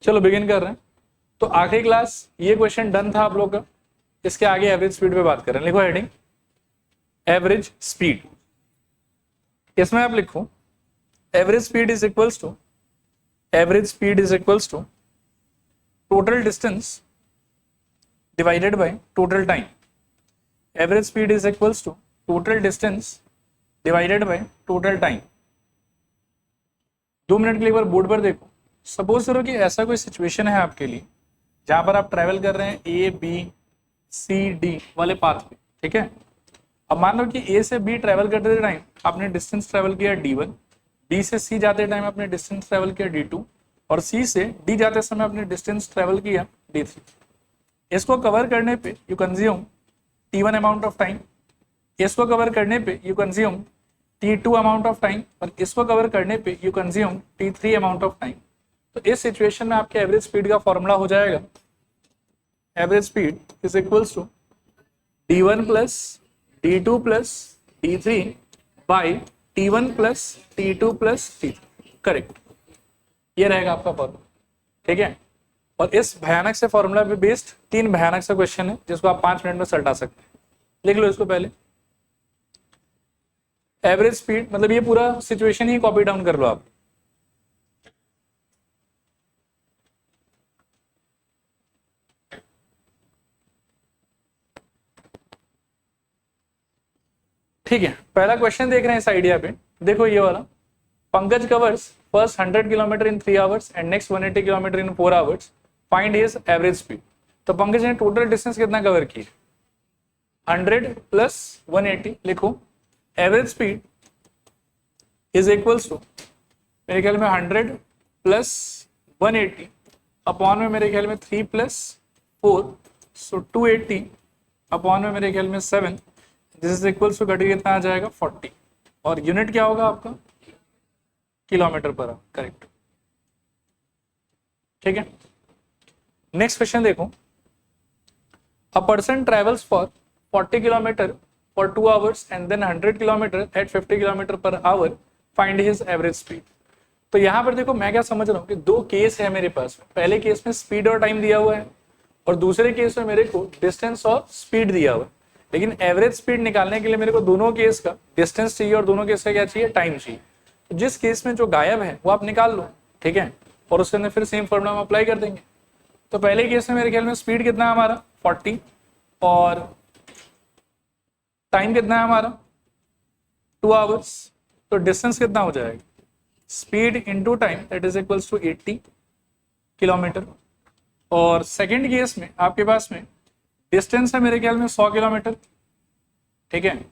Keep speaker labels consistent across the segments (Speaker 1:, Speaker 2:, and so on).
Speaker 1: चलो बिगिन कर रहे हैं। तो आखिरी क्लास ये क्वेश्चन डन था आप लोग का। इसके आगे एवरेज स्पीड पे बात करें। लिखो हेडिंग एवरेज स्पीड। इसमें आप लिखो average speed is equals to total distance divided by total time. Average speed is equals to total distance divided by total time. 2 minute के लिए एक बार बोर्ड पर देखो। सपोज करो कि ऐसा कोई सिचुएशन है आपके लिए जहां पर आप ट्रैवल कर रहे हैं ए बी सी डी वाले पाथ पे, ठीक है। अब मान लो कि ए से बी ट्रैवल करते टाइम आपने डिस्टेंस ट्रैवल किया D1, बी से सी जाते टाइम आपने डिस्टेंस ट्रैवल किया D2 और सी से डी जाते समय आपने डिस्टेंस ट्रैवल किया D3। इसको कवर करने पे you consume T1 amount of time, इसको कवर करने पे you consume T2 amount of time और इसको कवर करने पे you consume T3 amount of time. तो इस सिचुएशन में आपके एवरेज स्पीड का फॉर्मूला हो जाएगा average speed is equals to D1 plus D2 plus D3 by T1 plus T2 plus T3। Correct, ये रहेगा आपका फॉर्मूला, ठीक है। और इस भयानक से फॉर्मूला पे बेस्ड 3 भयानक से क्वेश्चन है जिसको आप 5 मिनट में सल्टा सकते हैं। लिख लो इसको पहले। एवरेज स्पीड मतलब ये पूरा सिचुएशन ही कॉपी डाउन कर लो आप। ठीक है, पहला क्वेश्चन देख रहे हैं इस आइडिया पे। देखो ये वाला, Pankaj covers first 100 kilometre in 3 hours and next 180 kilometre in 4 hours, find his average speed. तो पंकज ने टोटल डिस्टेंस कितना कवर की? 100 प्लस 180। लिखो average speed is equals to मेरे ख्याल में 100 प्लस 180 अपॉन में मेरे ख्याल में 3 प्लस 4, सो 280 अपॉन में मेरे ख्याल में 7। दिस इज इक्वल्स टू घटी कितना आ जाएगा 40 और यूनिट क्या होगा आपका? Kilometre per our. करेक्ट, ठीक है। नेक्स्ट क्वेश्चन देखो, a person travels for 40 kilometre for 2 hours and then 100 kilometre at 50 kilometre per hour, find his average speed. तो यहाँ पर देखो मैं क्या समझ रहा हूँ कि 2 केस है मेरे पास। पहले केस में स्पीड और टाइम दिया हुआ है और दूसरे केस में मेरे को डिस्टेंस और स्पीड दिया हुआ है। लेकिन एवरेज स्पीड निकालने के लिए मेरे को दोनों केस का डिस्टेंस चाहिए और दोनों केस का क्या चाहिए? टाइम चाहिए। तो जिस केस में जो गायब है वो आप निकाल लो, ठीक है, और उसके अंदर फिर सेम फॉर्मूला हम अप्लाई कर देंगे। तो पहले केस में मेरे ख्याल में स्पीड कितना है हमारा 40 और टाइम कितना है हमारा 2 आवर्स। तो डिस्टेंस कितना हो जाएगा? Speed into time that is equals to 80 kilometre. और सेकेंड केस में आपके पास में डिस्टेंस है मेरे ख्याल में 100 किलोमीटर, ठीक है,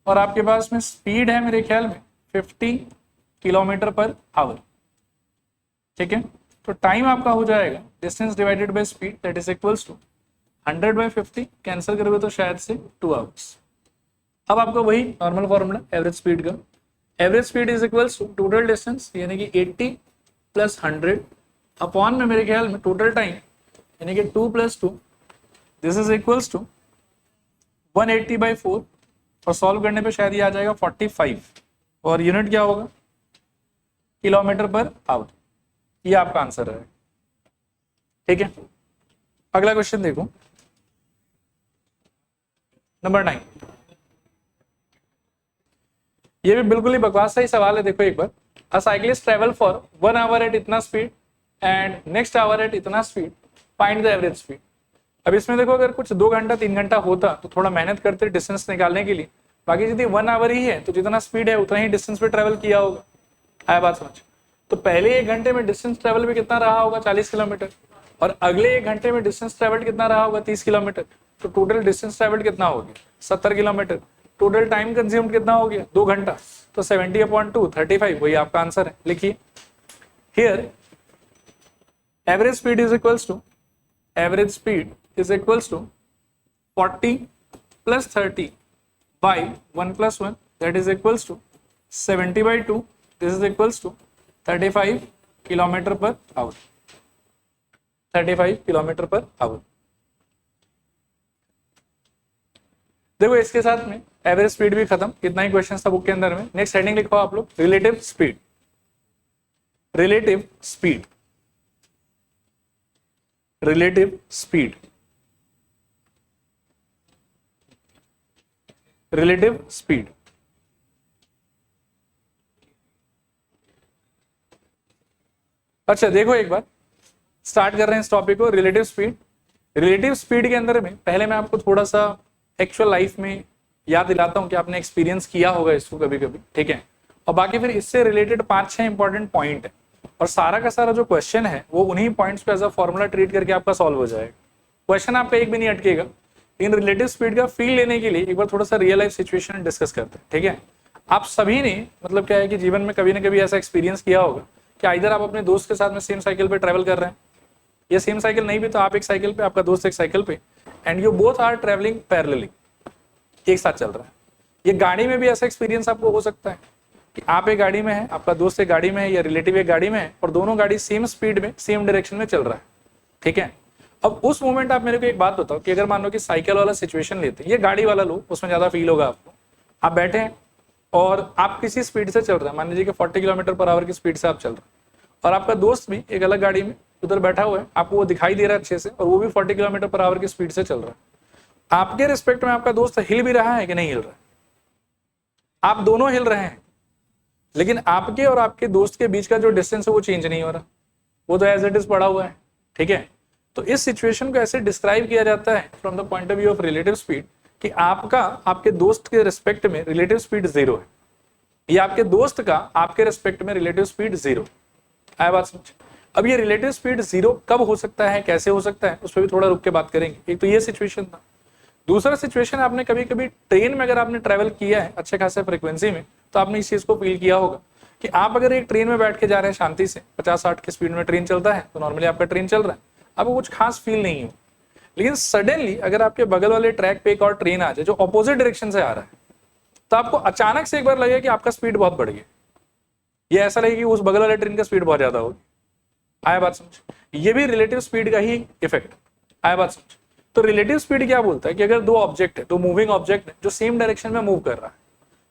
Speaker 1: और आपके पास में स्पीड है मेरे ख्याल में 50 किलोमीटर पर आवर, ठीक है। तो टाइम आपका हो जाएगा distance divided by speed that is equals to 100 by 50, cancel करोगे तो शायद से 2 आवर्स। अब आपका वही नॉर्मल फॉर्मूला एवरेज स्पीड का। Average speed is equals to total distance यानी कि 80 प्लस 100 अपॉन में मेरे ख्याल में टोटल टाइम यानी कि 2 plus 2, this is equals to 180 by 4 और सॉल्व करने पे शायद ये आ जाएगा 45 और यूनिट क्या होगा? Kilometre per our. ये आपका आंसर है, ठीक है। अगला क्वेश्चन देखो, नंबर 9। ये भी बिल्कुल ही बकवास सही सवाल है। देखो एक बार, a cyclist travel for 1 hour at इतना speed and next hour at इतना speed, find the average speed. अब इसमें देखो अगर कुछ 2 घंटा 3 घंटा होता तो थोड़ा मेहनत करते डिस्टेंस निकालने के लिए। बाकी यदि 1 आवर ही है तो जितना स्पीड है उतना ही डिस्टेंस पे ट्रेवल किया होगा। आया बात समझ? तो पहले 1 घंटे में डिस्टेंस ट्रेवल भी कितना रहा होगा? 40 किलोमीटर और अगले 1 घंटे में डिस्टेंस ट्रेवल कितना रहा होगा? 30 किलोमीटर। तो टोटल डिस्टेंस ट्रेवल कितना हो गया? 70 किलोमीटर। टोटल टाइम कंज्यूम्ड कितना हो गया? 2 घंटा। तो 70/2 35, वही आपका आंसर है। लिखिए here average speed is equals to 40 plus 30 by 1 plus 1 that is equals to 70/2. This is equals to 35 kilometre per our. 35 kilometre per our. देखो इसके साथ में एवरेज स्पीड भी खत्म। इतना ही क्वेश्चन था बुक के अंदर में। नेक्स्ट हेडिंग लिखो आप लोग, relative speed. Relative speed relative speed, relative speed. अच्छा देखो एक बार स्टार्ट कर रहे हैं इस टॉपिक को, रिलेटिव स्पीड। रिलेटिव स्पीड के अंदर में पहले मैं आपको थोड़ा सा एक्चुअल लाइफ में याद दिलाता हूं कि आपने एक्सपीरियंस किया होगा इसको कभी कभी, ठीक है। और बाकी फिर इससे रिलेटेड 5-6 इंपॉर्टेंट पॉइंट है, और सारा का सारा जो क्वेश्चन है वो उन्हीं पॉइंट्स को एज अ फॉर्मूला ट्रीट करके आपका सॉल्व हो जाएगा। क्वेश्चन आपका एक भी नहीं अटकेगा। लेकिन रिलेटिव स्पीड का फील लेने के लिए एक बार थोड़ा सा रियल लाइफ सिचुएशन डिस्कस करते हैं, ठीक है। आप सभी ने मतलब क्या है कि जीवन में कभी ना कभी ऐसा एक्सपीरियंस किया होगा कि इधर आप अपने दोस्त के साथ में सेम साइकिल पे ट्रैवल कर रहे हैं, या सेम साइकिल नहीं भी तो आप एक साइकिल पे, आपका दोस्त एक साइकिल पे, and you both are travelling parallelly, एक साथ चल रहा है। ये गाड़ी में भी ऐसा एक्सपीरियंस आपको हो सकता है कि आप एक गाड़ी में है, आपका दोस्त एक गाड़ी में है, या रिलेटिव एक गाड़ी में है, और दोनों गाड़ी सेम स्पीड में सेम डायरेक्शन में चल रहा है, ठीक है। अब उस मोमेंट आप मेरे को एक बात बताओ कि अगर मान लो कि साइकिल वाला सिचुएशन लेते हैं, ये गाड़ी वाला लो, उसमें ज्यादा फील होगा आपको। आप बैठे हैं और आप किसी स्पीड से चल रहे हैं, मान लीजिए कि 40 किलोमीटर पर आवर की स्पीड से आप चल रहे हैं, और आपका दोस्त भी एक अलग गाड़ी में उधर बैठा हुआ है, आपको वो दिखाई दे रहा है अच्छे से, और वो भी 40 किलोमीटर पर आवर की स्पीड से चल रहा है। आपके रिस्पेक्ट में आपका दोस्त हिल भी रहा है कि नहीं हिल रहा है? आप दोनों हिल रहे हैं, लेकिन आपके और आपके दोस्त के बीच का जो डिस्टेंस है वो चेंज नहीं हो रहा, वो तो एज इट इज पड़ा हुआ है, ठीक है। तो इस सिचुएशन को ऐसे डिस्क्राइब किया जाता है from the point of view of relative speed कि आपका आपके दोस्त के रिस्पेक्ट में रिलेटिव स्पीड 0 है, या आपके दोस्त का आपके रिस्पेक्ट में रिलेटिव स्पीड 0। आया बात समझ? अब ये रिलेटिव स्पीड 0 कब हो सकता है, कैसे हो सकता है, उस पर भी थोड़ा रुक के बात करेंगे। एक तो ये सिचुएशन था। दूसरा सिचुएशन, आपने कभी कभी ट्रेन में अगर आपने ट्रैवल किया है अच्छे खासे फ्रीक्वेंसी में, तो आपने इस चीज को फील किया होगा कि आप अगर एक ट्रेन में बैठ के जा रहे हैं शांति से, 50-60 की स्पीड में ट्रेन चलता है, तो नॉर्मली आपका ट्रेन चल रहा है, आपको कुछ खास फील नहीं हो। लेकिन सडनली अगर आपके बगल वाले ट्रैक पे एक और ट्रेन आ जाए जो ऑपोजिट डायरेक्शन से आ रहा है, तो आपको अचानक से एक बार लगेगा कि आपका स्पीड बहुत बढ़ गया। ये ऐसा लगे कि उस बगल वाले ट्रेन का स्पीड बहुत ज्यादा होगी। आया बात समझ? ये भी रिलेटिव स्पीड का ही इफेक्ट। आया बात समझ? तो रिलेटिव स्पीड क्या बोलता है कि अगर दो ऑब्जेक्ट है, दो मूविंग ऑब्जेक्ट है जो सेम डायरेक्शन में मूव कर रहा है,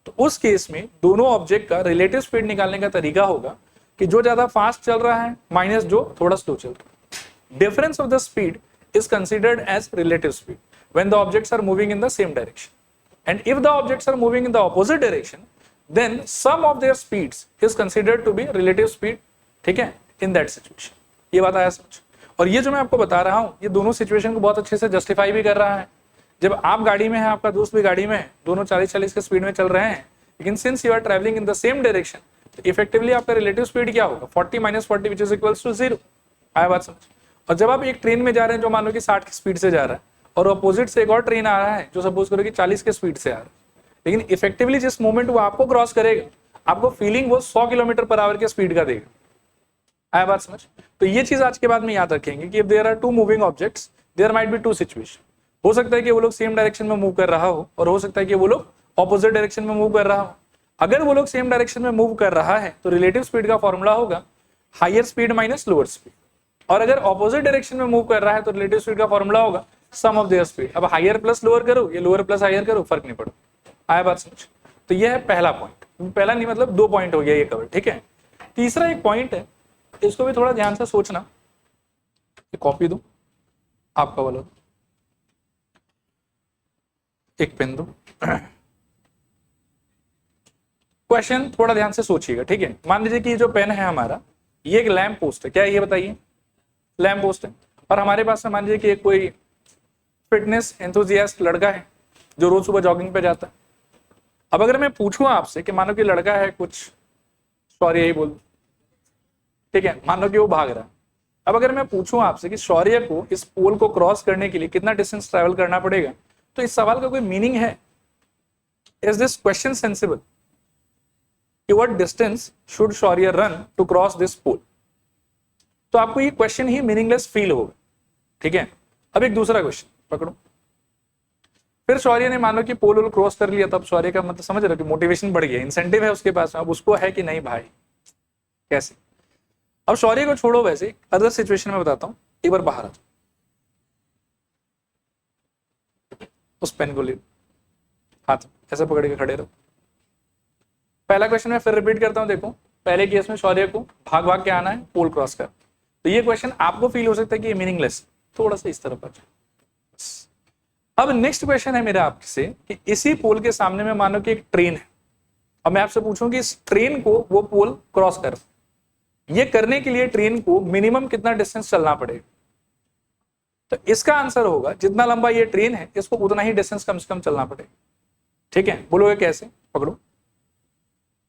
Speaker 1: तो उस केस में दोनों ऑब्जेक्ट का रिलेटिव स्पीड निकालने का तरीका होगा कि जो ज्यादा फास्ट चल रहा है माइनस जो थोड़ा स्लो चल रहा है। Difference of the speed is considered as relative speed when the objects are moving in the same direction, and if the objects are moving in the opposite direction, then sum of their speeds is considered to be relative speed, ठीक है, in that situation। ये बात आया समझ? और ये जो मैं आपको बता रहा हूं, ये दोनों सिचुएशन को बहुत अच्छे से जस्टिफाई भी कर रहा है। जब आप गाड़ी में हैं, आपका दोस्त भी गाड़ी में है, दोनों 40-40 के स्पीड में चल रहे हैं, लेकिन since you are travelling in the same direction, तो इफेक्टिवली आपका रिलेटिव स्पीड क्या होगा? 40 - 40 विच इज इक्वल्स टू 0। आया बात समझ? और जब आप एक ट्रेन में जा रहे हैं जो मान लो कि 60 की स्पीड से जा रहा है, और अपोजिट से एक और ट्रेन आ रहा है जो सपोज करो कि 40 के स्पीड से आ रहा है, लेकिन इफेक्टिवली जिस मोमेंट वो आपको क्रॉस करेगा, आपको फीलिंग वो 100 किलोमीटर पर आवर के स्पीड का देगा। आया बात समझ? तो ये चीज आज के बाद में याद रखेंगे कि if there are two moving objects, there might be two situation. हो सकता है कि वो लोग सेम डायरेक्शन में मूव कर रहा हो, और हो सकता है कि वो लोग ऑपोजिट डायरेक्शन में मूव कर रहा हो। अगर वो लोग सेम डायरेक्शन में मूव कर रहा है तो रिलेटिव स्पीड का फॉर्मूला होगा higher speed minus lower speed, और अगर ऑपोजिट डायरेक्शन में मूव कर रहा है तो रिलेटिव स्पीड का फॉर्मूला होगा सम ऑफ देयर स्पीड। अब हायर प्लस लोअर करो, ये लोअर प्लस हायर करो, फर्क नहीं पड़ता। आया बात समझ? तो ये है पहला पॉइंट। पहला नहीं मतलब 2 पॉइंट हो गया ये कवर, ठीक है। तीसरा एक पॉइंट है, इसको भी थोड़ा ध्यान से सोचना। कॉपी दो, आपका वाला एक पेन दो। क्वेश्चन थोड़ा ध्यान से सोचिएगा, ठीक है। मान लीजिए कि जो पेन है हमारा, ये एक लैंप पोस्ट है। क्या है ये बताइए? लैंप पोस्ट है। और हमारे पास में मान लीजिए कि एक कोई फिटनेस एंथुजियास्ट लड़का है जो रोज सुबह जॉगिंग पे जाता है। अब अगर मैं पूछूं आपसे कि मानो कि लड़का है कुछ, सॉरी यही बोल, ठीक है, मान लो कि वो भाग रहा है। अब अगर मैं पूछूं आपसे कि शौर्य को इस पोल को क्रॉस करने के लिए कितना डिस्टेंस ट्रैवल करना पड़ेगा, तो इस सवाल का कोई मीनिंग है? इज दिस क्वेश्चन सेंसिबल कि what distance should Shaurya run to cross this pole? तो आपको ये क्वेश्चन ही मीनिंगलेस फील होगा, ठीक है। अब एक दूसरा क्वेश्चन पकड़ो। फिर शौर्य ने मान लो कि पोल क्रॉस कर लिया, तब शौर्य का मतलब समझ रहे हो कि मोटिवेशन बढ़ गया, इंसेंटिव है उसके पास। अब उसको है कि नहीं भाई, कैसे? अब शौर्य को छोड़ो, वैसे अदर सिचुएशन में बताता हूं। एक बार बाहर आ जाओ, उस पेन को ले, हाथ ऐसे पकड़ के खड़े रहो। पहला क्वेश्चन मैं फिर रिपीट करता हूं। देखो, पहले केस में शौर्य को भाग भाग के आना है, पोल क्रॉस कर। तो ये क्वेश्चन आपको फील हो सकता है कि ये मीनिंगलेस, थोड़ा सा इस तरफ आ जाओ। अब नेक्स्ट क्वेश्चन है मेरा आपसे कि इसी पोल के सामने में मानो कि एक ट्रेन है, अब मैं आपसे पूछूं कि इस ट्रेन को वो पोल क्रॉस कर, ये करने के लिए ट्रेन को मिनिमम कितना डिस्टेंस चलना पड़ेगा? तो इसका आंसर होगा जितना लंबा ये ट्रेन है इसको उतना ही डिस्टेंस कम से कम चलना पड़ेगा। ठीक है, बोलोगे कैसे? पकड़ो,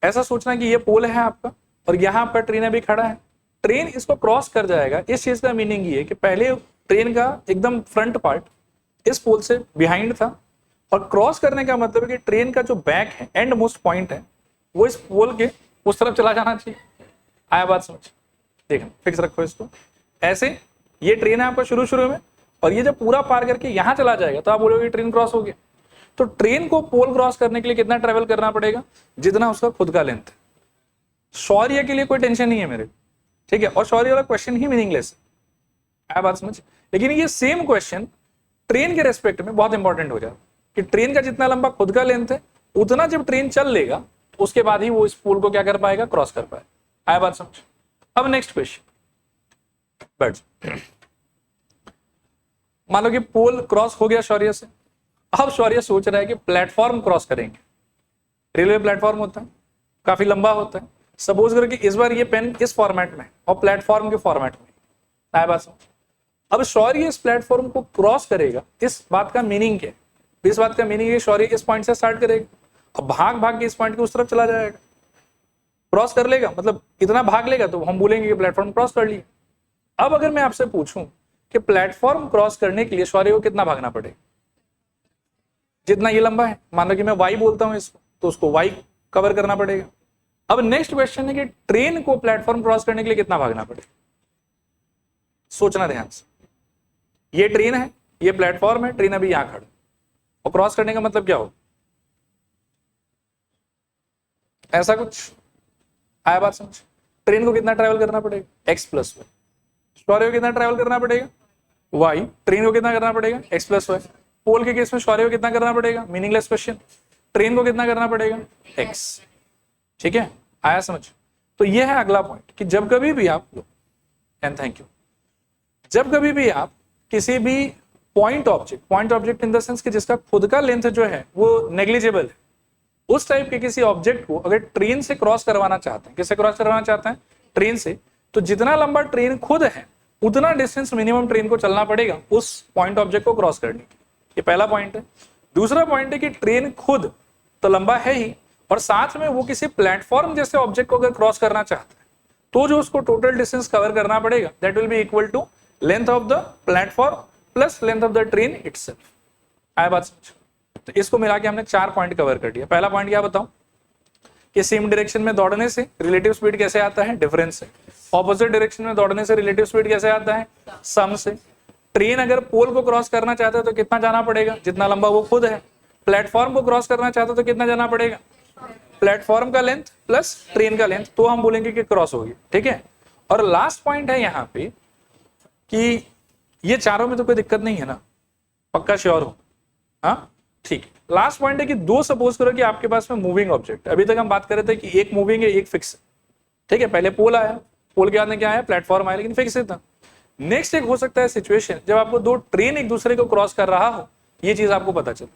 Speaker 1: ऐसा सोचना कि ये पोल है आपका और यहां आपका ट्रेन अभी खड़ा है, ट्रेन इसको क्रॉस कर जाएगा। इस चीज का मीनिंग ये है कि पहले ट्रेन का एकदम फ्रंट पार्ट इस पोल से बिहाइंड था और क्रॉस करने का मतलब है कि ट्रेन का जो बैक है, एंड मोस्ट पॉइंट है, वो इस पोल के उस तरफ चला जाना चाहिए। आया बात समझ? देखना, फिक्स रखो इसको ऐसे, ये ट्रेन है आपका शुरू में और ये जब पूरा पार करके यहां चला जाएगा तो आप बोलोगे ट्रेन क्रॉस हो गया। तो ट्रेन को पोल क्रॉस करने के लिए कितना ट्रेवल करना पड़ेगा? जितना उसका खुद का लेंथ है। शौर्य के लिए कोई टेंशन नहीं है मेरे, ठीक है, और शौर्य वाला क्वेश्चन ही मीनिंगलेस है। आया बात समझ? लेकिन ये सेम क्वेश्चन ट्रेन के रेस्पेक्ट में बहुत इंपॉर्टेंट हो जाता है कि ट्रेन का जितना लंबा खुद का लेंथ है उतना जब ट्रेन चल लेगा उसके बाद ही वो इस पोल को क्या कर पाएगा? क्रॉस कर पाएगा। आया बात समझ? अब नेक्स्ट क्वेश्चन, बैठ। मान लो कि पोल क्रॉस हो गया शौर्य से, अब शौर्य सोच रहा है कि प्लेटफॉर्म क्रॉस करेंगे। रेलवे प्लेटफॉर्म होता है, काफी लंबा होता है। सपोज करो कि इस बार ये पेन इस फॉर्मेट में और प्लेटफॉर्म के फॉर्मेट में। आया बात समझ? अब शौर्य इस प्लेटफॉर्म को क्रॉस करेगा, इस बात का मीनिंग क्या है? इस बात का मीनिंग है शौर्य इस पॉइंट से स्टार्ट करेगा, अब भाग भाग के इस पॉइंट के उस तरफ चला जाएगा, क्रॉस कर लेगा, मतलब इतना भाग लेगा तो हम बोलेंगे कि प्लेटफॉर्म क्रॉस कर लिया। अब अगर मैं आपसे पूछूं कि प्लेटफॉर्म क्रॉस करने के लिए शौर्य को कितना भागना पड़ेगा? जितना ये लंबा है, मान लो कि मैं वाई बोलता हूं इसको, तो उसको वाई कवर करना पड़ेगा। अब नेक्स्ट क्वेश्चन है कि ट्रेन को प्लेटफॉर्म क्रॉस करने के लिए कितना भागना पड़ेगा? सोचना ध्यान से। ये ट्रेन है, ये प्लेटफॉर्म है, ट्रेन अभी यहां खड़ा, और क्रॉस करने का मतलब क्या हो? ऐसा कुछ। आया बात समझ? ट्रेन को कितना ट्रेवल करना पड़ेगा? X plus Y. शौर्य को कितना ट्रेवल करना पड़ेगा? वाई। ट्रेन को कितना करना पड़ेगा? X plus Y. पोल के केस में शौर्य को कितना करना पड़ेगा? Meaningless question. ट्रेन को कितना करना पड़ेगा? एक्स। ठीक है, आया समझ? तो ये है अगला पॉइंट कि जब कभी भी आप, एंड थैंक यू, जब कभी भी आप किसी भी point object in the sense कि जिसका खुद का लेंथ जो है वो नेग्लिजिबल है, उस टाइप के किसी ऑब्जेक्ट को अगर ट्रेन से क्रॉस करवाना चाहते हैं, किससे क्रॉस करवाना चाहते हैं? ट्रेन से। तो जितना लंबा ट्रेन खुद है उतना डिस्टेंस मिनिमम ट्रेन को चलना पड़ेगा उस पॉइंट ऑब्जेक्ट को क्रॉस करने के लिए। ये पहला पॉइंट है। दूसरा पॉइंट है कि ट्रेन खुद तो लंबा है ही, और साथ में वो किसी प्लेटफॉर्म जैसे ऑब्जेक्ट को अगर क्रॉस करना चाहता है तो जो उसको टोटल डिस्टेंस कवर करना पड़ेगा that will be equal to length of the platform plus length of the train itself. आया बात समझ? तो इसको मिला के हमने 4 पॉइंट कवर कर दिया। पहला पॉइंट क्या बताऊं कि सेम डायरेक्शन में दौड़ने से रिलेटिव स्पीड कैसे आता है? डिफरेंस से। ऑपोजिट डायरेक्शन में दौड़ने से रिलेटिव स्पीड कैसे आता है? सम से। ट्रेन अगर पोल को क्रॉस करना चाहता है तो कितना जाना पड़ेगा? जितना लंबा वो खुद है। प्लेटफॉर्म को क्रॉस करना चाहता है तो कितना जाना पड़ेगा? प्लेटफॉर्म का लेंथ प्लस ट्रेन का लेंथ, तो हम बोलेंगे कि क्रॉस होगी। ठीक है, और लास्ट पॉइंट है यहाँ पे कि ये चारों में तो कोई दिक्कत नहीं है ना? पक्का श्योर हो? हाँ ठीक है। लास्ट पॉइंट है कि दो सपोज करो कि आपके पास में मूविंग ऑब्जेक्ट, अभी तक हम बात कर रहे थे कि एक मूविंग है एक फिक्स है। ठीक है, पहले पोल आया, पोल के बाद में क्या आया? प्लेटफॉर्म आया, लेकिन फिक्स था। नेक्स्ट एक हो सकता है सिचुएशन जब आपको दो ट्रेन एक दूसरे को क्रॉस कर रहा हो, ये चीज आपको पता चले।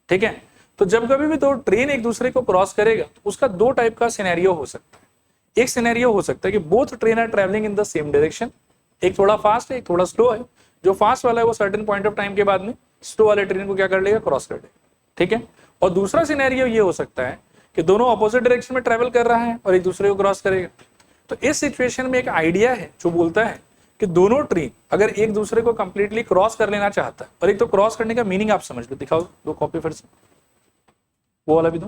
Speaker 1: ठीक है, तो जब कभी भी दो ट्रेन एक दूसरे को क्रॉस करेगा तो उसका दो टाइप का सिनेरियो हो सकता है। एक सिनेरियो हो सकता है कि both train are travelling in the same direction, एक थोड़ा फास्ट है एक थोड़ा स्लो है। जो फास्ट वाला है वो सर्टेन पॉइंट ऑफ टाइम के बाद में स्लो वाले ट्रेन को क्या कर लेगा? क्रॉस कर लेगा। ठीक है, और दूसरा सिनेरियो ये हो सकता है कि दोनों ऑपोजिट डायरेक्शन में ट्रेवल कर रहा है और एक दूसरे को क्रॉस करेगा। तो इस सिचुएशन में एक आइडिया है जो बोलता है कि दोनों ट्रेन अगर एक दूसरे को कंप्लीटली क्रॉस कर लेना चाहता है, और एक तो क्रॉस करने का मीनिंग आप समझ लो, दिखाओ दो कॉपी फिर से, वो वाला भी दो।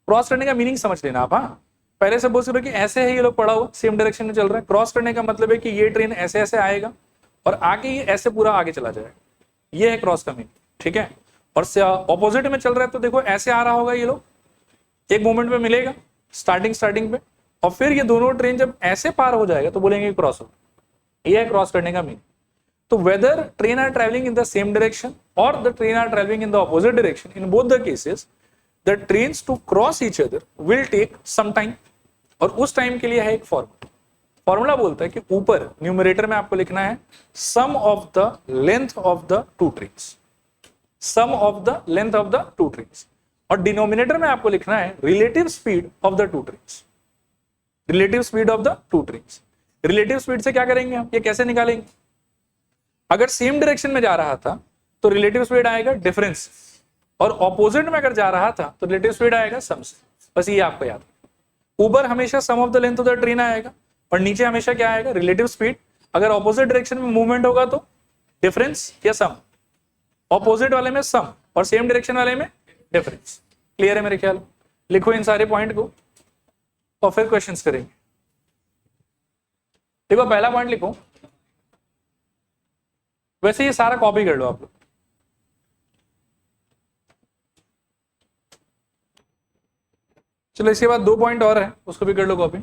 Speaker 1: क्रॉस करने का मीनिंग समझ लेना आप। हाँ, पहले सपोज करो कि ऐसे है ये लोग पड़ा हुआ, सेम डायरेक्शन में चल रहा है। क्रॉस करने का मतलब है कि ये ट्रेन ऐसे ऐसे आएगा और आके ये ऐसे पूरा आगे चला जाएगा, ये है क्रॉस का मीनिंग। ठीक है, और ऑपोजिट में चल रहा है तो देखो ऐसे आ रहा होगा ये लोग, एक मोमेंट में मिलेगा स्टार्टिंग पे, और फिर ये दोनों ट्रेन जब ऐसे पार हो जाएगा तो बोलेंगे क्रॉस हो। ये है क्रॉस करने का मीनिंग। तो whether train are travelling in the same direction और the train are travelling in the opposite direction, in both the cases the trains to cross each other will take some time, और उस time के लिए है एक formula. Formula बोलता है कि ऊपर न्यूमरेटर में आपको लिखना है sum of the length of the two trains, sum of the length of the two trains, और डिनोमिनेटर में आपको लिखना है relative speed of the two trains, relative speed of the two trains. Relative speed से क्या करेंगे हम, ये कैसे निकालेंगे? अगर सेम डायरेक्शन में जा रहा था तो रिलेटिव स्पीड आएगा डिफरेंस, और ऑपोजिट में अगर जा रहा था तो रिलेटिव स्पीड आएगा सम से। बस ये आपको याद है, ऊपर हमेशा sum of the length of the train आएगा और नीचे हमेशा क्या आएगा, रिलेटिव स्पीड। अगर ऑपोजिट डायरेक्शन में मूवमेंट होगा तो डिफरेंस या सम, ऑपोजिट वाले में सम और सेम डायरेक्शन वाले में डिफरेंस। क्लियर है मेरे ख्याल? लिखो इन सारे पॉइंट को और फिर क्वेश्चंस करेंगे। देखो पहला पॉइंट लिखो, वैसे ये सारा कॉपी कर लो आप लोग। चलो इसके बाद 2 पॉइंट और है, उसको भी कर लो कॉपी।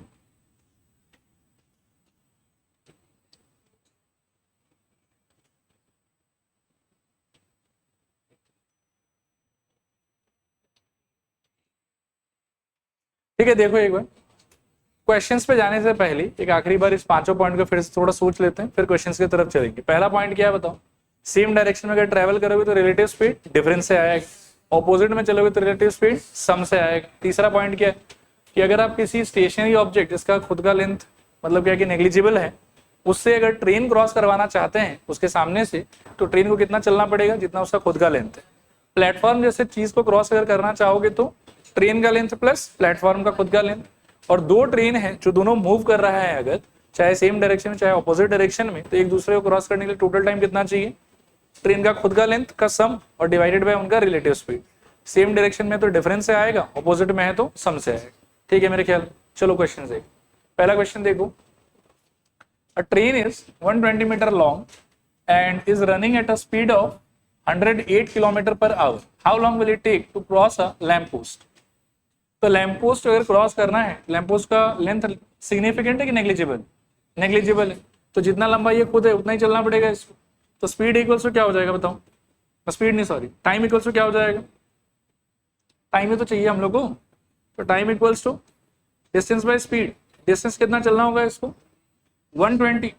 Speaker 1: ठीक है, देखो एक बार क्वेश्चंस पे जाने से पहले एक आखिरी बार इस 5 पॉइंट को फिर से थोड़ा सोच लेते हैं, फिर क्वेश्चंस की तरफ चलेंगे। पहला पॉइंट क्या है बताओ? सेम डायरेक्शन में अगर ट्रेवल करोगे तो रिलेटिव स्पीड डिफरेंस से आएगा, ऑपोजिट में चलोगे तो रिलेटिव स्पीड सम से आएगा। तीसरा पॉइंट क्या है कि अगर आप किसी स्टेशनरी ऑब्जेक्ट जिसका खुद का लेंथ मतलब क्या कि नेग्लिजिबल है, उससे अगर ट्रेन क्रॉस करवाना चाहते हैं उसके सामने से, तो ट्रेन को कितना चलना पड़ेगा, जितना उसका खुद का लेंथ है। प्लेटफॉर्म जैसे चीज को क्रॉस अगर करना चाहोगे तो ट्रेन का लेंथ प्लस प्लेटफॉर्म का खुद का लेंथ, और 2 ट्रेन है जो दोनों मूव कर रहा है अगर चाहे सेम डायरेक्शन में चाहे ऑपोजिट डायरेक्शन में, तो एक दूसरे को क्रॉस करने के लिए टोटल टाइम कितना चाहिए? ट्रेन का खुद का लेंथ का सम और डिवाइडेड बाय उनका रिलेटिव स्पीड। सेम डायरेक्शन में तो डिफरेंस से आएगा, ऑपोजिट में है तो सम से आएगा। ठीक है मेरे ख्याल? चलो क्वेश्चन देखो। पहला क्वेश्चन देखो, a train is 120 metre long and is running at a speed of 108 kilometre per hour. How long will it take to cross a lamp post? तो लैंप पोस्ट अगर क्रॉस करना है, लैंप पोस्ट का length significant है कि negligible? Negligible है, तो जितना लंबा ये खुद है उतना ही चलना पड़ेगा इसको। तो स्पीड इक्वल्स टू क्या हो जाएगा बताओ? स्पीड नहीं सॉरी, टाइम इक्वल्स टू क्या हो जाएगा? टाइम ही तो चाहिए हम लोग को, तो time equals to distance by speed. Distance कितना चलना होगा इसको? 120।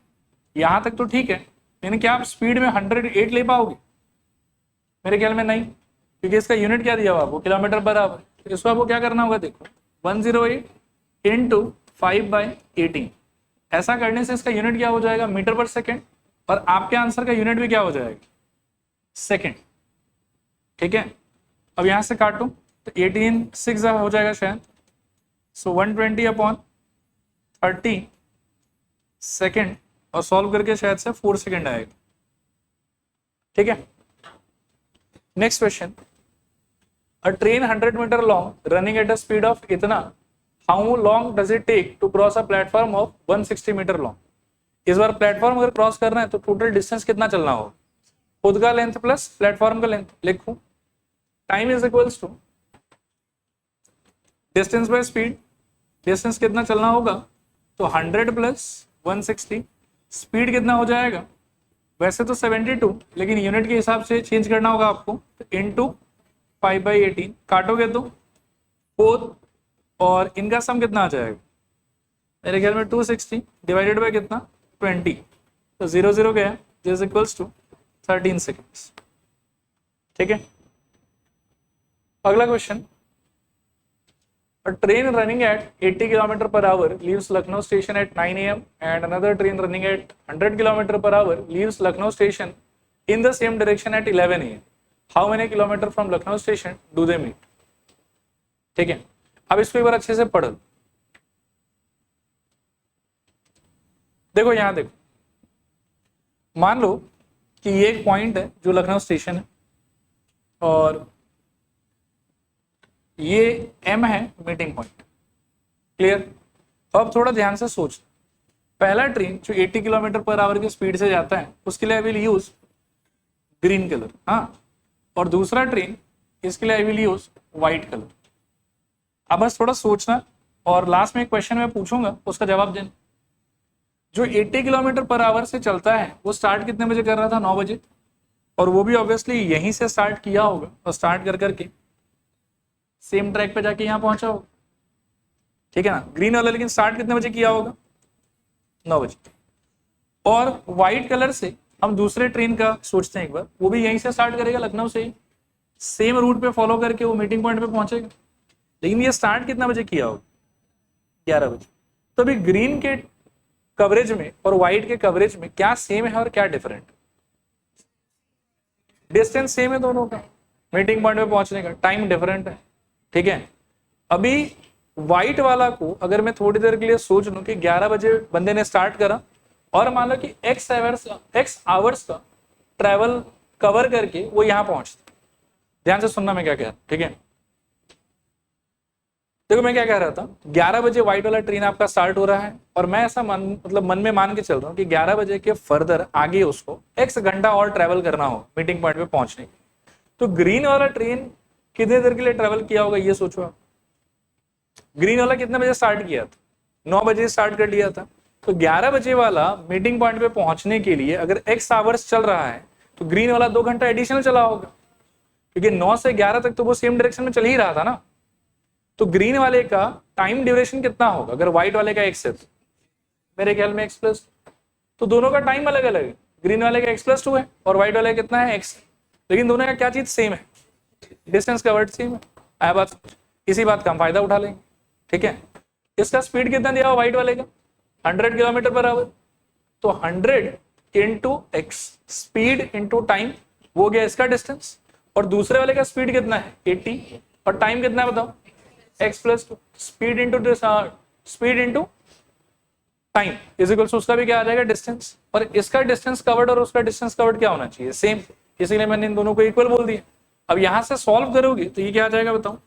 Speaker 1: यहां तक तो ठीक है, लेकिन क्या आप स्पीड में 108 ले पाओगे? मेरे ख्याल में नहीं, क्योंकि इसका यूनिट क्या दिया हुआ आपको? Kilometre per our. तो इसको आपको क्या करना होगा? देखो 108 इंटू 5/18। ऐसा करने से इसका यूनिट क्या हो जाएगा? मीटर पर सेकेंड, और आपके आंसर का यूनिट भी क्या हो जाएगा? सेकेंड। ठीक है, अब यहां से काटो तो 18 6 हो जाएगा शायद, सो 120/30 सेकेंड, और सॉल्व करके शायद से 4 सेकेंड आएगा। ठीक है, next question, a train 100 metre long running at a speed of इतना, how long does it take to cross a platform of 160 metre long? इस बार प्लेटफॉर्म अगर क्रॉस करना है तो टोटल डिस्टेंस कितना चलना होगा? खुद का लेंथ प्लस प्लेटफॉर्म का लेंथ। लिखो time is equals to distance by speed. Distance कितना चलना होगा? तो 100 प्लस 160। स्पीड कितना हो जाएगा? वैसे तो 72, लेकिन यूनिट के हिसाब से चेंज करना होगा आपको, तो इंटू 5/18। काटोगे तो 4, और इनका सम कितना आ जाएगा? मेरे ख्याल में 260 डिवाइडेड बाय कितना? 20, तो 0 0 गया, दिस इक्वल्स टू 13 सेकेंड्स। ठीक है, अगला question, a train running at 80 km per hour leaves Lucknow station at 9 a.m. and another train running at 100 km per hour leaves Lucknow station in the same direction at 11 a.m. How many kilometer from Lucknow station do they meet? ठीक है, अब इसको एक बार अच्छे से पढ़ो। देखो यहां देखो, मान लो कि ये एक पॉइंट है जो लखनऊ स्टेशन है, और ये M है मीटिंग पॉइंट। क्लियर? तो अब थोड़ा ध्यान से सोच, पहला ट्रेन जो 80 किलोमीटर पर आवर की स्पीड से जाता है उसके लिए I will use green colour, हाँ, और दूसरा ट्रेन इसके लिए I will use white colour. अब बस थोड़ा सोचना, और लास्ट में एक क्वेश्चन मैं पूछूंगा उसका जवाब देना। जो 80 किलोमीटर पर आवर से चलता है वो स्टार्ट कितने बजे कर रहा था? 9 बजे, और वो भी ऑब्वियसली यहीं से स्टार्ट किया होगा, और स्टार्ट कर करके सेम ट्रैक पे जाके यहाँ पहुंचा होगा। ठीक है ना? ग्रीन वाला लेकिन स्टार्ट कितने बजे किया होगा? 9 बजे। और व्हाइट कलर से हम दूसरे ट्रेन का सोचते हैं एक बार, वो भी यहीं से स्टार्ट करेगा, लखनऊ से ही, सेम रूट पे फॉलो करके वो मीटिंग पॉइंट पे पहुंचेगा। लेकिन ये स्टार्ट कितना बजे किया होगा? 11 बजे। तो अभी ग्रीन के कवरेज में और व्हाइट के कवरेज में क्या सेम है और क्या डिफरेंट? डिस्टेंस सेम है दोनों का, मीटिंग पॉइंट पे पहुंचने का टाइम डिफरेंट है। ठीक है, अभी व्हाइट वाला को अगर मैं थोड़ी देर के लिए सोच लूं कि 11 बजे बंदे ने स्टार्ट करा और मान लो कि एक्स आवर्स का ट्रैवल कवर करके वो यहां पहुंचता। ध्यान से सुनना मैं क्या कह रहा हूं, ठीक है? देखो मैं क्या कह रहा था, 11 बजे व्हाइट वाला ट्रेन आपका स्टार्ट हो रहा है और मैं ऐसा मन में मान के चल रहा हूँ कि 11 बजे के फर्दर आगे उसको x घंटा और ट्रैवल करना हो मीटिंग पॉइंट पे पहुंचने के। तो ग्रीन वाला ट्रेन कितने देर के लिए ट्रैवल किया होगा ये सोचो आप। ग्रीन वाला कितने बजे स्टार्ट किया था? 9 बजे स्टार्ट कर लिया था। तो 11 बजे वाला मीटिंग पॉइंट पे पहुंचने के लिए अगर x आवर्स चल रहा है तो ग्रीन वाला 2 घंटा एडिशनल चला होगा, क्योंकि 9 से 11 तक तो वो सेम डायरेक्शन में चल ही रहा था ना। तो ग्रीन वाले का टाइम ड्यूरेशन कितना होगा अगर व्हाइट वाले का x है तो? मेरे ख्याल में x+, तो दोनों का टाइम अलग अलग है। ग्रीन वाले का x+2 है और व्हाइट वाले का कितना है x, लेकिन दोनों का क्या चीज सेम है? डिस्टेंस कवर्ड सेम है। आया बात? इसी बात का हम फायदा उठा लेंगे। ठीक है, इसका स्पीड कितना दिया हुआ व्हाइट वाले का? 100 किलोमीटर पर आवर। तो 100 into x, speed into time, वो गया इसका डिस्टेंस। और दूसरे वाले का स्पीड कितना है? 80, और टाइम कितना है बताओ? x+2। Speed into time is equal to उसका भी क्या आ जाएगा? डिस्टेंस। और इसका डिस्टेंस कवर्ड और उसका डिस्टेंस कवर्ड क्या होना चाहिए? सेम, इसीलिए मैंने इन दोनों को इक्वल बोल दिया। अब यहां से सॉल्व करोगे तो ये क्या आ जाएगा बताओ?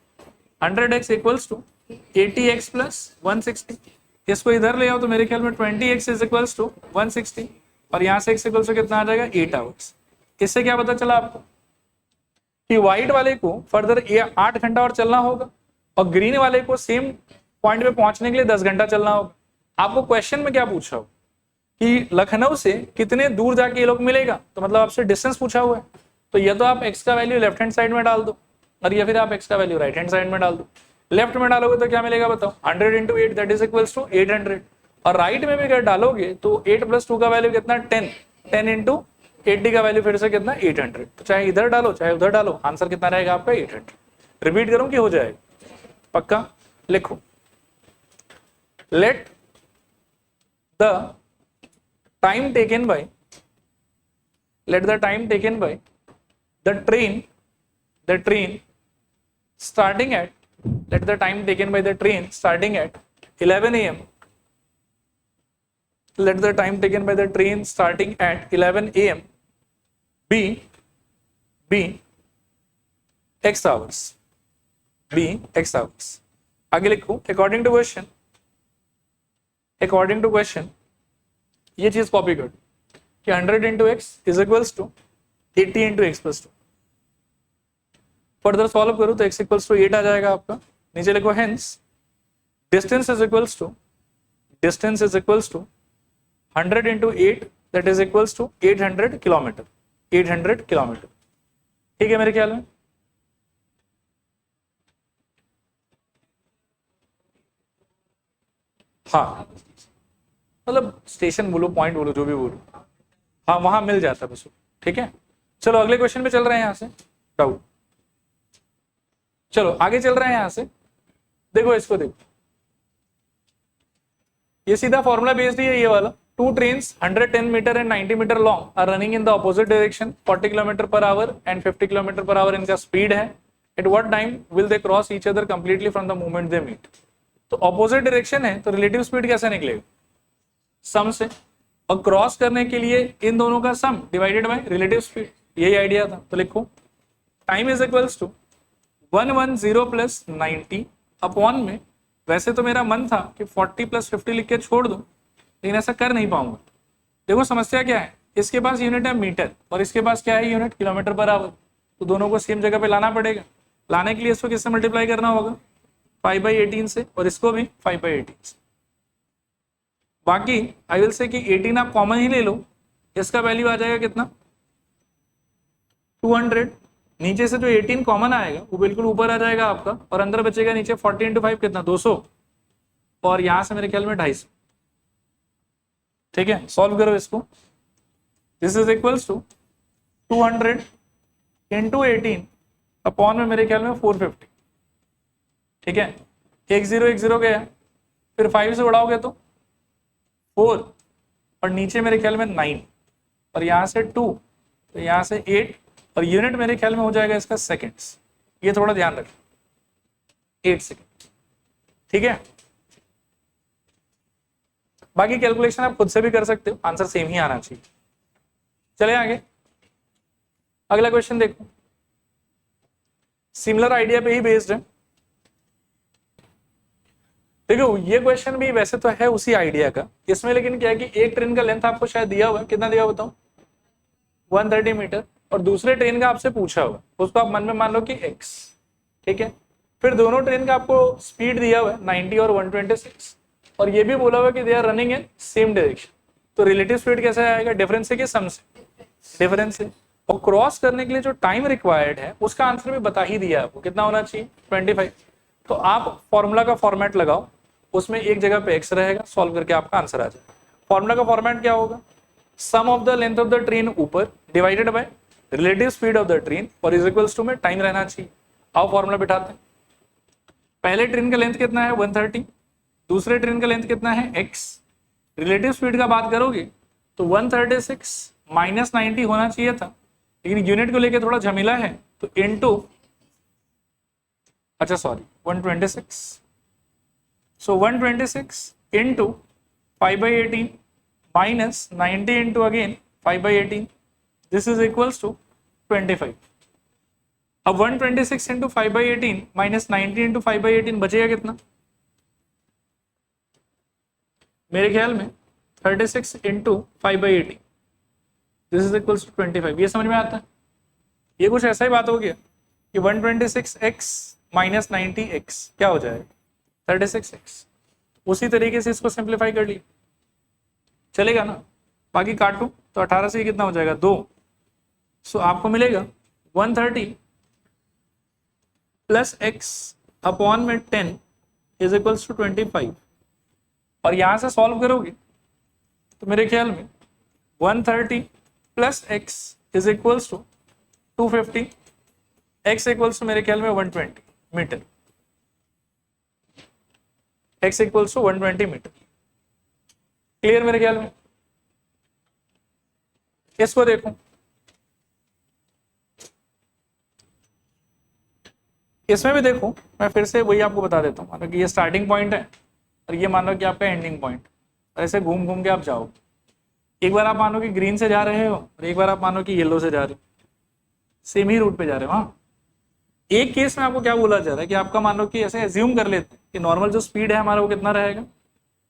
Speaker 1: 100x equals to 80x plus 160। इसको इधर ले आओ तो मेरे ख्याल में 20x इज इक्वल्स टू 160, और यहां से x इक्वल्स टू कितना आ जाएगा? 8 आवर्स। इससे क्या पता चला आपको कि व्हाइट वाले को फर्दर 8 घंटा और चलना होगा और ग्रीन वाले को सेम पॉइंट पे पहुंचने के लिए 10 घंटा चलना होगा। आपको क्वेश्चन में क्या पूछा हो कि लखनऊ से कितने दूर जाके ये लोग मिलेगा, तो मतलब आपसे डिस्टेंस पूछा हुआ है। तो या तो आप x का वैल्यू लेफ्ट हैंड साइड में डाल दो और या फिर आप x का वैल्यू राइट हैंड साइड में डाल दो। लेफ्ट में डालोगे तो क्या मिलेगा बताओ? 100 into 8 that is equals to 800। और राइट में भी अगर डालोगे तो 8 + 2 का वैल्यू कितना? 10। 10 इंटू 80 का वैल्यू फिर से कितना? 800। तो चाहे इधर डालो चाहे उधर डालो, आंसर कितना रहेगा आपका? 800। रिपीट करूं कि हो जाएगा? पक्का? लिखो, let the time taken by the train starting at 11 a.m. Let the time taken by the train starting at 11 a.m. be x hours. आगे लिखो, अकॉर्डिंग टू क्वेश्चन ये चीज कॉपी कर कि 100 into x is equals to 80 into x+2। Further solve करो तो x equals to 8 आ जाएगा आपका। नीचे लिखो, hence distance is equals to 100 into 8 that is equals to 800 kilometre. ठीक है मेरे ख्याल में? हाँ, मतलब स्टेशन बोलो, पॉइंट बोलो, जो भी बोलो, हाँ वहां मिल जाता है बस। ठीक है, चलो अगले क्वेश्चन पे चल रहे हैं। यहां से डाउट, चलो आगे चल रहे हैं। यहां से देखो, इसको देखो, ये सीधा फॉर्मूला बेस्ड ही है ये वाला। 2 trains 110 metre and 90 metre long are running in the opposite direction, 40 kilometre per hour and 50 kilometre per hour इनका स्पीड है। At what time will they cross each other completely from the moment they meet. तो opposite direction है तो relative speed कैसे निकलेगा? सम से, और cross करने के लिए इन दोनों का sum divided by relative speed, यही आइडिया था। तो लिखो, time is equals to 110 plus 90 upon में, वैसे तो मेरा मन था कि 40 प्लस 50 लिख के छोड़ दो, लेकिन ऐसा कर नहीं पाऊंगा। देखो समस्या क्या है, इसके पास यूनिट है मीटर और इसके पास क्या है? Unit kilometre per our. तो दोनों को सेम जगह पे लाना पड़ेगा। लाने के लिए इसको किससे मल्टीप्लाई करना होगा? 5/18 से, और इसको भी 5/18 से। बाकी आई विल से कि 18 आप कॉमन ही ले लो, इसका वैल्यू आ जाएगा कितना? 200। नीचे से जो 18 कॉमन आएगा वो बिल्कुल ऊपर आ जाएगा आपका, और अंदर बचेगा नीचे 40 इंटू 5 कितना? 200, और यहां से मेरे ख्याल में 250। ठीक है, सॉल्व करो इसको। This is equals to 200 into 18 upon में मेरे ख्याल में 450। ठीक है, 1 0 गया, फिर 5 से बढ़ाओगे तो 4 और नीचे मेरे ख्याल में 9 और यहाँ से 2 तो यहाँ से 8 और यूनिट मेरे ख्याल में हो जाएगा इसका सेकेंड्स। ये थोड़ा ध्यान रखें, 8 सेकेंड। ठीक है, बाकी कैलकुलेशन आप खुद से भी कर सकते हो, आंसर सेम ही आना चाहिए। चले आगे, अगला क्वेश्चन देखो, सिमिलर आइडिया पे ही बेस्ड है। देखो ये क्वेश्चन भी वैसे तो है उसी आइडिया का, इसमें लेकिन क्या है कि एक ट्रेन का लेंथ आपको शायद दिया हुआ है, कितना दिया हुआ बताओ, 130 मीटर, और दूसरे ट्रेन का आपसे पूछा हुआ, उसको आप मन में मान लो कि x। ठीक है, फिर दोनों ट्रेन का आपको स्पीड दिया हुआ है 90 और 126, और ये भी बोला हुआ कि they are running in same direction. तो रिलेटिव स्पीड कैसे आएगा, डिफरेंस से कि सम से, डिफरेंस से। और क्रॉस करने के लिए जो टाइम रिक्वायर्ड है उसका आंसर भी बता ही दिया आपको, कितना होना चाहिए, 25। तो आप फॉर्मूला का फॉर्मेट लगाओ, उसमें एक जगह पे x रहेगा, सॉल्व करके आपका आंसर आ जाएगा। फॉर्मूला का फॉर्मेट क्या होगा, sum of the length of the train ऊपर divided by relative speed of the train और इज इक्वल्स टू में टाइम रहना चाहिए। आओ फॉर्मूला बिठाते हैं। पहले ट्रेन का लेंथ कितना है 130, दूसरे ट्रेन का लेंथ कितना है x। रिलेटिव स्पीड का बात करोगे तो 136 माइनस 90 होना चाहिए था, लेकिन यूनिट को लेके थोड़ा झमेला है, तो इनटू, अच्छा sorry 126, so 126 into 5/18 minus 90 into again 5/18, this is equals to 25। अब 126 इंटू 5/18 माइनस 90 इंटू 5/18 बचेगा कितना, मेरे ख्याल में 36 into 5/18, this is equals to 25। ये समझ में आता है, ये कुछ ऐसा ही बात हो गया कि 126x माइनस 90x क्या हो जाएगा 36x। उसी तरीके से इसको सिंप्लीफाई कर लिया, चलेगा ना। बाकी काटूं तो 18 से कितना हो जाएगा 2, सो आपको मिलेगा 130 प्लस x अपॉन में 10 इज इक्वल्स टू 25। और यहां से सॉल्व करोगे तो मेरे ख्याल में 130 plus x is equals to 250, x equals to मेरे ख्याल में 120 metre, x equals to 120 metre. Clear मेरे ख्याल में। इसको देखो, इसमें भी देखो, मैं फिर से वही आपको बता देता हूँ। मानो कि ये स्टार्टिंग पॉइंट है और ये मान लो कि आपका एंडिंग पॉइंट, ऐसे घूम घूम के आप जाओ। एक बार आप मानो कि ग्रीन से जा रहे हो और एक बार आप मानो कि येलो से जा रहे हो, सेम ही रूट पे जा रहे हो। हाँ, एक केस में आपको क्या बोला जा रहा है कि आपका मान लो कि ऐसे एज्यूम कर लेते हैं कि नॉर्मल जो स्पीड है हमारा वो कितना रहेगा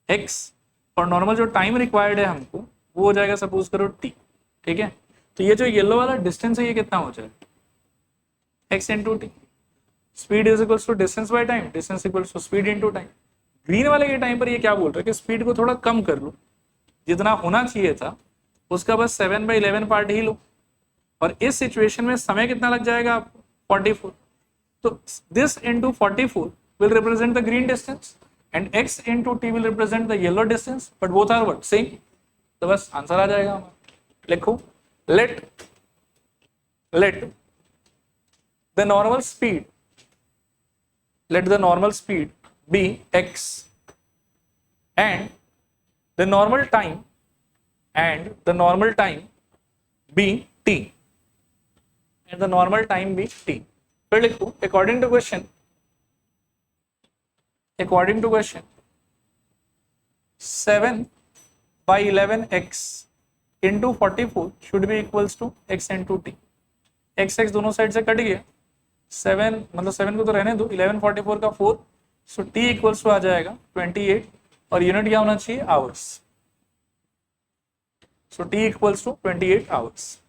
Speaker 1: x, और नॉर्मल जो टाइम रिक्वायर्ड है हमको वो हो जाएगा सपोज करो t। ठीक है, तो ये जो येलो वाला डिस्टेंस है ये कितना हो जाएगा x into t. Speed is equals to distance by time, distance equals to speed into time. Green वाले के टाइम पर ये क्या बोल रहा है कि स्पीड को थोड़ा कम कर लो, जितना होना चाहिए था उसका बस 7/11 पार्ट ही लो, और इस सिचुएशन में समय कितना लग जाएगा आपको 44। तो this into 44 will represent the green distance and x into t will represent the yellow distance, but both are what same। तो बस आंसर आ जाएगा हमारा। लिखो, let the normal speed be x and the normal time be t and the normal time be t। फिर लिखो, according to question 7/11x into 44 should be equals to x into t. x दोनों side से cut गया, 7 मतलब 7 को तो रहने दो, 11 44 का 4, सो t इक्वल्स टू आ जाएगा 28, और यूनिट क्या होना चाहिए hours, so t equals to 28 hours.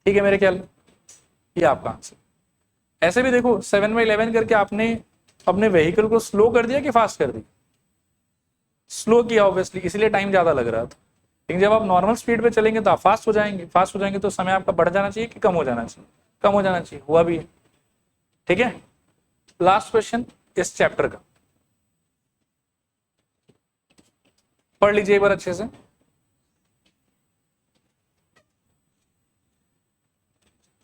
Speaker 1: ठीक है मेरे ख्याल में ये आपका आंसर। ऐसे भी देखो 7/11 करके आपने अपने व्हीकल को स्लो कर दिया कि फास्ट कर दिया, स्लो किया ऑब्वियसली, इसलिए टाइम ज्यादा लग रहा था। लेकिन जब आप नॉर्मल स्पीड पे चलेंगे तो आप फास्ट हो जाएंगे तो समय आपका बढ़ जाना चाहिए कि कम हो जाना चाहिए, कम हो जाना चाहिए, हुआ भी है। ठीक है, लास्ट क्वेश्चन इस चैप्टर का, पढ़ लीजिए एक बार अच्छे से।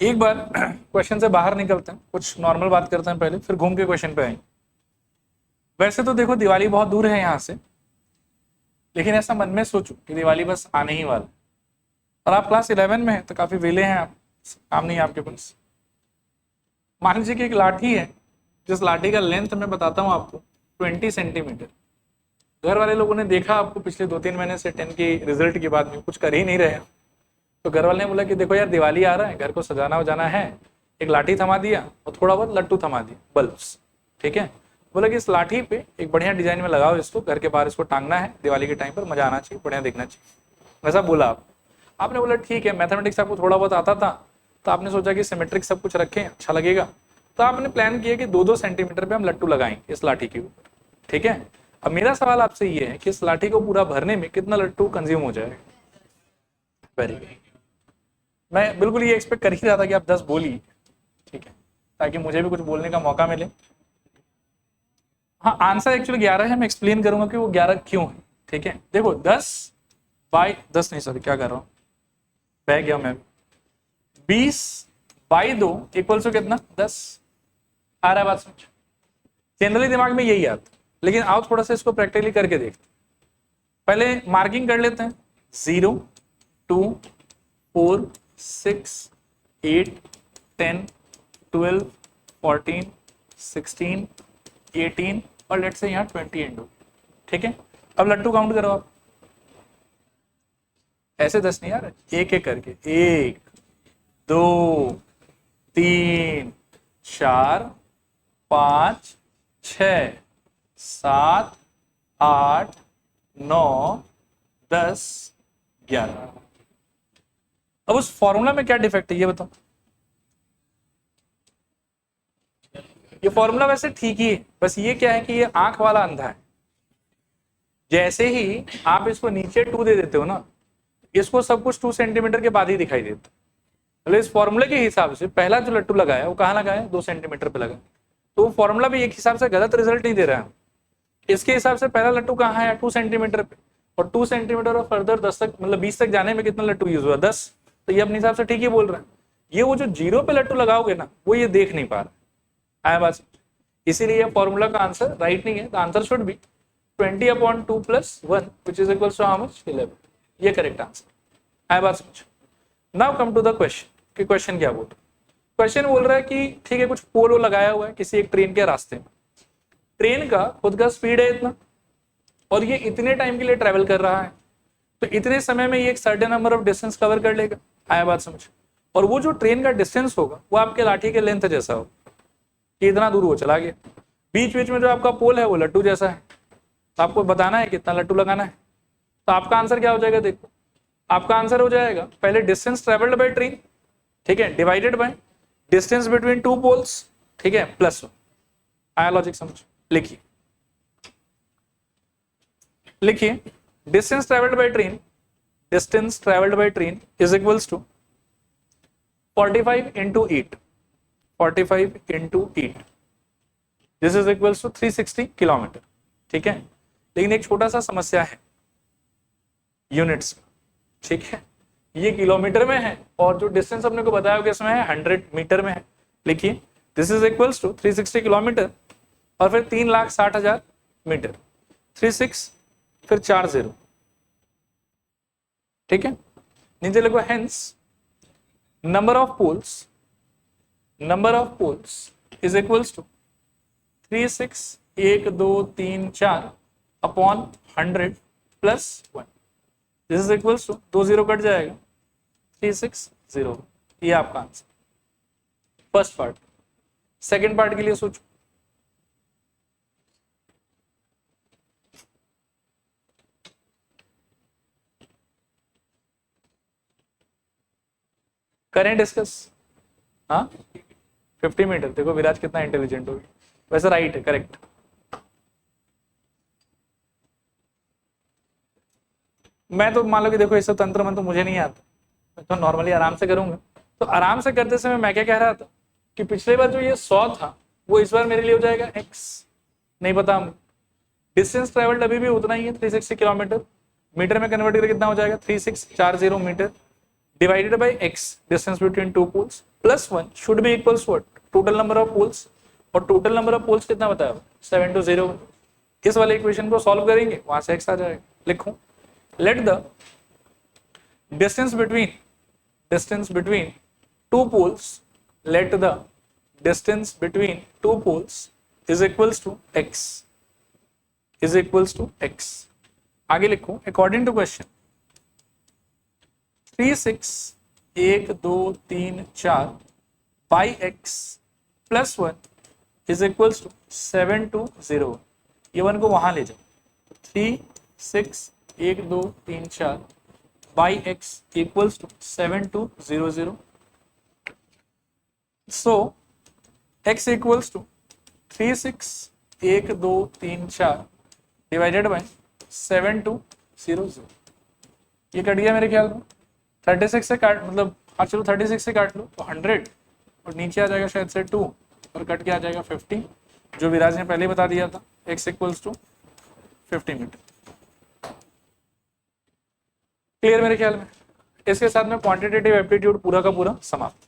Speaker 1: एक बार क्वेश्चन से बाहर निकलते हैं, कुछ नॉर्मल बात करते हैं पहले, फिर घूम के क्वेश्चन पे आएंगे। वैसे तो देखो दिवाली बहुत दूर है यहाँ से, लेकिन ऐसा मन में सोचो कि दिवाली बस आने ही वाला है और आप क्लास 11 में हैं तो काफी वेले हैं आप, काम नहीं है आपके पास। मान लीजिए कि एक लाठी है, जिस लाठी का लेंथ मैं बताता हूँ आपको 20 सेंटीमीटर। घर वाले लोगों ने देखा आपको पिछले 2-3 महीने से 10 के रिजल्ट के बाद में कुछ कर ही नहीं रहे, तो घर वाले ने बोला कि देखो यार दिवाली आ रहा है, घर को सजाना वजाना है, एक लाठी थमा दिया और थोड़ा बहुत लट्टू थमा दिया, बल्ब्स, ठीक है। बोला कि इस लाठी पे एक बढ़िया डिजाइन में लगाओ इसको, घर के बाहर इसको टांगना है, दिवाली के टाइम पर मजा आना चाहिए, बढ़िया दिखना चाहिए, ऐसा बोला आप। आपने बोला ठीक है, मैथमेटिक्स आपको थोड़ा बहुत आता था तो आपने सोचा कि सिमेट्रिक सब कुछ रखें, अच्छा लगेगा, तो आपने प्लान किया कि 2-2 सेंटीमीटर पे हम लट्टू लगाएंगे इस लाठी के ऊपर, ठीक है। अब मेरा सवाल आपसे ये है कि इस लाठी को पूरा भरने में कितना लट्टू कंज्यूम हो जाएगा? वेरी गुड, मैं बिल्कुल ये एक्सपेक्ट कर ही रहा था कि आप 10 बोलिए, ठीक है, ताकि मुझे भी कुछ बोलने का मौका मिले। हाँ, आंसर एक्चुअली 11 है, मैं एक्सप्लेन करूंगा कि वो 11 क्यों है, ठीक है। देखो 10 नहीं सॉरी क्या कर रहा हूँ, बह गया मैं। 20/2 इक्वल्स टू कितना? 10। आ रहा है बात समझ? जनरली दिमाग में यही आता, लेकिन आओ थोड़ा सा इसको प्रैक्टिकली करके देखते। पहले मार्किंग कर लेते हैं, 0, 2, 4, 6, 8, 10, 12, 14, 16, 18 और लेट्स से यहाँ 20 इंटू, ठीक है। अब लट्टू काउंट करो आप, ऐसे 10 नहीं यार, एक एक करके, 1, 2, 3, 4, 5, 6, 7, 8, 9, 10, 11। अब उस फॉर्मूला में क्या डिफेक्ट है ये बताओ। ये फॉर्मूला वैसे ठीक ही है, बस ये क्या है कि ये आंख वाला अंधा है। जैसे ही आप इसको नीचे 2 दे देते हो ना, इसको सब कुछ 2 सेंटीमीटर के बाद ही दिखाई देता है। मतलब इस फॉर्मूले के हिसाब से पहला जो लट्टू लगाया वो कहाँ लगाया? 2 सेंटीमीटर पे लगा, तो फॉर्मूला भी एक हिसाब से गलत रिजल्ट नहीं दे रहा है। इसके हिसाब से पहला लट्टू कहाँ है? 2 सेंटीमीटर पे, और 2 सेंटीमीटर और फर्दर 10 तक मतलब 20 तक जाने में कितना लट्टू यूज हुआ? 10। तो ये अपने हिसाब से ठीक ही बोल रहा है। ये वो जो 0 पे लट्टू लगाओगे ना, वो ये देख नहीं पा रहा है बात, इसीलिए ये फॉर्मूला का आंसर राइट नहीं है। The answer should be 20/2 + 1 which is equals to how much? 11। ये करेक्ट आंसर है बात समझ। Now come to the question कि क्वेश्चन क्या बोल रहा है। क्वेश्चन बोल रहा है कि ठीक है, कुछ पोल लगाया हुआ है किसी एक ट्रेन के रास्ते में, ट्रेन का खुद का स्पीड है इतना और ये इतने टाइम के लिए ट्रेवल कर रहा है, तो इतने समय में ये एक certain number of distance cover कर लेगा, आया बात समझ। और वो जो ट्रेन का डिस्टेंस होगा वो आपके लाठी के लेंथ जैसा होगा कि इतना दूर वो चला गया। बीच बीच में जो आपका पोल है वो लट्टू जैसा है, तो आपको बताना है कितना लट्टू लगाना है। तो आपका आंसर क्या हो जाएगा? देखो आपका आंसर हो जाएगा पहले डिस्टेंस ट्रेवल्ड बाय ट्रेन, ठीक है, divided by distance between 2 poles, ठीक है, +1। आया लॉजिक समझ? लिखिए लिखिए, distance travelled by train, distance travelled by train is equals to 45 × 8, 45 × 8, this is equals to 360 kilometre, ठीक है। लेकिन एक छोटा सा समस्या है यूनिट्स, ठीक है, ये किलोमीटर में है और जो डिस्टेंस अपने को बताया कि इसमें है 100 मीटर में है। लिखिए this is equals to 360 kilometre और फिर 3,60,000 मीटर, 36 फिर 40, ठीक है। नीचे लिखो hence number of poles is equals to 36 1 2 3 4 upon 100 + 1, this is equals to 2 0 cut जाएगा 360। ये आपका answer first part. Second part के लिए सोचो, करें डिस्कस। हाँ 50 मीटर, देखो विराज कितना इंटेलिजेंट होगी, वैसे राइट है, करेक्ट। मैं तो मान लो कि देखो इस तंत्र में तो मुझे नहीं आता, मैं तो नॉर्मली आराम से करूंगा। तो आराम से करते समय मैं क्या कह रहा था कि पिछले बार जो ये 100 था वो इस बार मेरे लिए हो जाएगा x, नहीं पता। डिस्टेंस ट्रेवल्ड अभी भी उतना ही है 360 किलोमीटर, मीटर में कन्वर्ट करके कितना हो जाएगा 3640 metre divided by x distance between two poles plus 1 should be equals what total number of poles, और टोटल नंबर ऑफ पोल्स कितना बताया 720। इस वाले इक्वेशन को सॉल्व करेंगे वहां से x आ जाएगा। लिखूं let the distance between two poles, let the distance between two poles is equals to x। आगे लिखो according to question 3 6 1 2 3 4 by x plus 1 is equals to 7 2 0। ये वन को वहां ले जाओ 3 6 1 2 3 4 by x equals to 7 2 0 0। So x equals to 3 6 1 2 3 4 divided by 7 2 0 0। ये cut गया मेरे ख्याल में 36 से काट, मतलब हाँ चलो 36 से काट लो तो 100 और नीचे आ जाएगा शायद से 2 और कट के आ जाएगा 50, जो विराज ने पहले ही बता दिया था x equals to 50 metre. Clear मेरे ख्याल में। इसके साथ में क्वांटिटेटिव एप्टीट्यूड पूरा का पूरा समाप्त।